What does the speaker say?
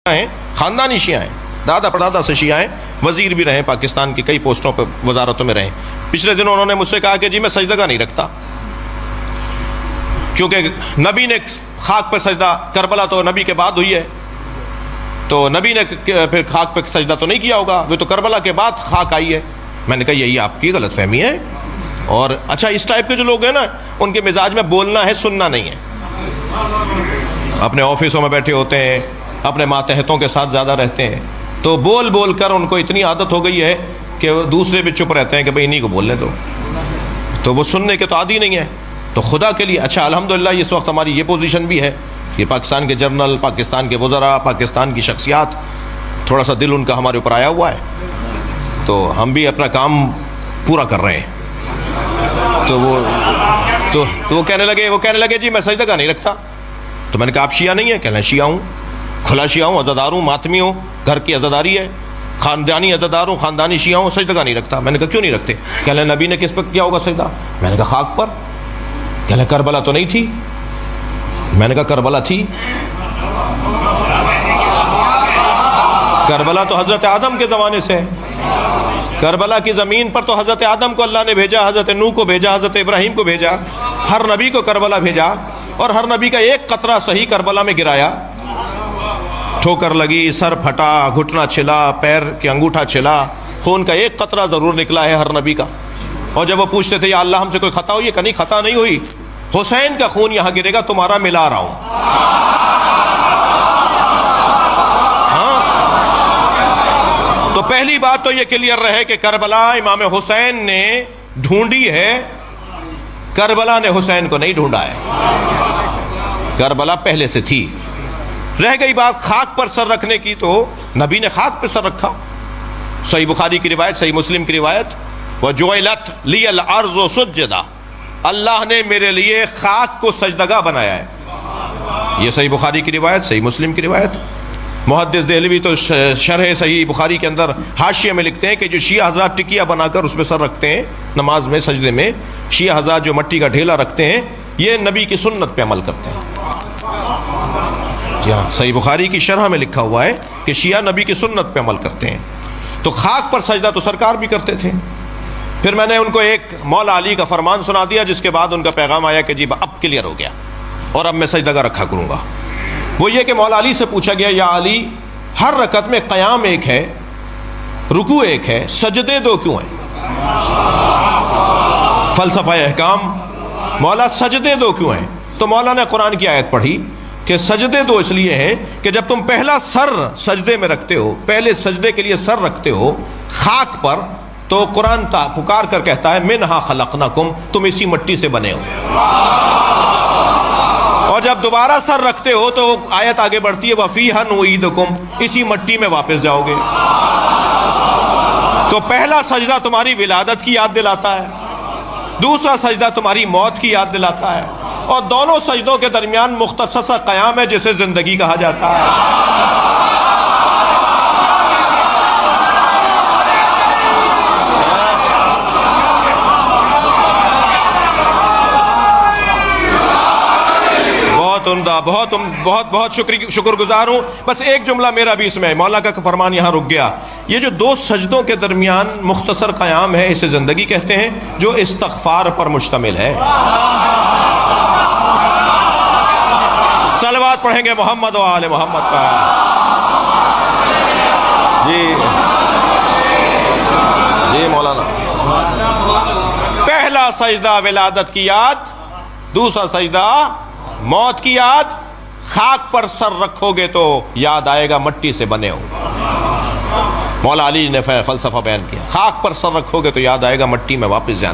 ہیں، خاندانی شیعہ ہیں، دادا پردادا سے شیعہ ہیں، وزیر بھی رہے، پاکستان کی کئی پوسٹوں پر وزارتوں میں رہے۔ پچھلے دنوں انہوں نے مجھ سے کہا کہ جی میں سجدہ نہیں رکھتا، کیونکہ نبی نے خاک پہ سجدہ، کربلا تو نبی کے بعد ہوئی ہے، تو نبی نے پھر خاک پہ سجدہ تو نہیں کیا ہوگا، وہ تو کربلا کے بعد خاک آئی ہے۔ میں نے کہا یہی آپ کی غلط فہمی ہے۔ اور اچھا اس ٹائپ کے جو لوگ ہیں نا، ان کے مزاج میں بولنا ہے، سننا نہیں ہے۔ اپنے آفسوں میں بیٹھے ہوتے ہیں، اپنے ماتحتوں کے ساتھ زیادہ رہتے ہیں، تو بول بول کر ان کو اتنی عادت ہو گئی ہے کہ وہ دوسرے بھی چپ رہتے ہیں کہ بھئی انہی کو بولنے دو، تو وہ سننے کے تو عادی نہیں ہے۔ تو خدا کے لیے اچھا الحمدللہ اس وقت ہماری یہ پوزیشن بھی ہے کہ پاکستان کے جنرل، پاکستان کے وزراء، پاکستان کی شخصیات، تھوڑا سا دل ان کا ہمارے اوپر آیا ہوا ہے، تو ہم بھی اپنا کام پورا کر رہے ہیں۔ تو وہ کہنے لگے جی میں سجدہ نہیں رکھتا۔ تو میں نے کہا آپ شیعہ نہیں ہیں؟ کہنے لگے شیعہ ہوں، کھلا شیعہ ہوں، عزادار ہوں، ماتمی ہوں، گھر کی عزاداری ہے، خاندانی عزادار ہوں، خاندانی شیعہ ہوں، سجدہ نہیں رکھتا۔ میں نے کہا کیوں نہیں رکھتے؟ کہنے لگے نبی نے کس پر کیا ہوگا سجدہ؟ میں نے کہا خاک پر۔ کہنے لگے کربلا تو نہیں تھی؟ میں نے کہا کربلا تھی، کربلا تو حضرت آدم کے زمانے سے ہے، کربلا کی زمین پر تو حضرت آدم کو اللہ نے بھیجا، حضرت نوح کو بھیجا، حضرت ابراہیم کو بھیجا، ہر نبی کو کربلا بھیجا، اور ہر نبی کا ایک قطرہ صحیح کربلا میں گرایا، ٹھوکر لگی، سر پھٹا، گھٹنا چھلا، پیر کے انگوٹھا چھلا، خون کا ایک قطرہ ضرور نکلا ہے ہر نبی کا۔ اور جب وہ پوچھتے تھے یا اللہ ہم سے کوئی خطا ہوئی ہے؟ کہ نہیں خطا نہیں ہوئی، حسین کا خون یہاں گرے گا، تمہارا ملا رہا ہوں۔ تو پہلی بات تو یہ کلیئر رہے کہ کربلا امام حسین نے ڈھونڈی ہے، کربلا نے حسین کو نہیں ڈھونڈا ہے، کربلا پہلے سے تھی۔ رہ گئی بات خاک پر سر رکھنے کی، تو نبی نے خاک پر سر رکھا۔ صحیح بخاری کی روایت، صحیح مسلم کی روایت، وَجُعِلَتْ لِيَ الْأَرْضُ سُجَّدًا، اللہ نے میرے لیے خاک کو سجدگاہ بنایا ہے۔ یہ صحیح بخاری کی روایت، صحیح مسلم کی روایت۔ محدث دہلوی تو شرح صحیح بخاری کے اندر حاشیے میں لکھتے ہیں کہ جو شیعہ حضرات ٹکیا بنا کر اس پہ سر رکھتے ہیں نماز میں، سجدے میں، شیعہ حضرات جو مٹی کا ڈھیلا رکھتے ہیں، یہ نبی کی سنت پہ عمل کرتے ہیں۔ جی ہاں، صحیح بخاری کی شرح میں لکھا ہوا ہے کہ شیعہ نبی کی سنت پہ عمل کرتے ہیں۔ تو خاک پر سجدہ تو سرکار بھی کرتے تھے۔ پھر میں نے ان کو ایک مولا علی کا فرمان سنا دیا، جس کے بعد ان کا پیغام آیا کہ جی اب کلیئر ہو گیا اور اب میں سجدہ رکھا کروں گا۔ وہ یہ کہ مولا علی سے پوچھا گیا یا علی، ہر رکعت میں قیام ایک ہے، رکوع ایک ہے، سجدے دو کیوں ہیں؟ فلسفہ احکام، مولا سجدے دو کیوں ہیں؟ تو مولا نے قرآن کی آیت پڑھی کہ سجدے دو اس لیے ہیں کہ جب تم پہلا سر سجدے میں رکھتے ہو، پہلے سجدے کے لیے سر رکھتے ہو خاک پر، تو قرآن پکار کر کہتا ہے منہا خلقناکم، تم اسی مٹی سے بنے ہو، اور جب دوبارہ سر رکھتے ہو تو آیت آگے بڑھتی ہے وَفِيهَا نُعِيدُكُمْ، اسی مٹی میں واپس جاؤ گے۔ تو پہلا سجدہ تمہاری ولادت کی یاد دلاتا ہے، دوسرا سجدہ تمہاری موت کی یاد دلاتا ہے، اور دونوں سجدوں کے درمیان مختصر سا قیام ہے جسے زندگی کہا جاتا ہے۔ بہت بہت شکر گزار ہوں۔ بس ایک جملہ میرا بھی اس میں، مولا کا فرمان یہاں رک گیا، یہ جو دو سجدوں کے درمیان مختصر قیام ہے، اسے زندگی کہتے ہیں، جو استغفار پر مشتمل ہے۔ صلوات پڑھیں گے محمد و آل محمد پر۔ جی مولانا، پہلا سجدہ ولادت کی یاد، دوسرا سجدہ موت کی یاد۔ خاک پر سر رکھو گے تو یاد آئے گا مٹی سے بنے ہو، مولا علی نے فلسفہ بیان کیا، خاک پر سر رکھو گے تو یاد آئے گا مٹی میں واپس جانا۔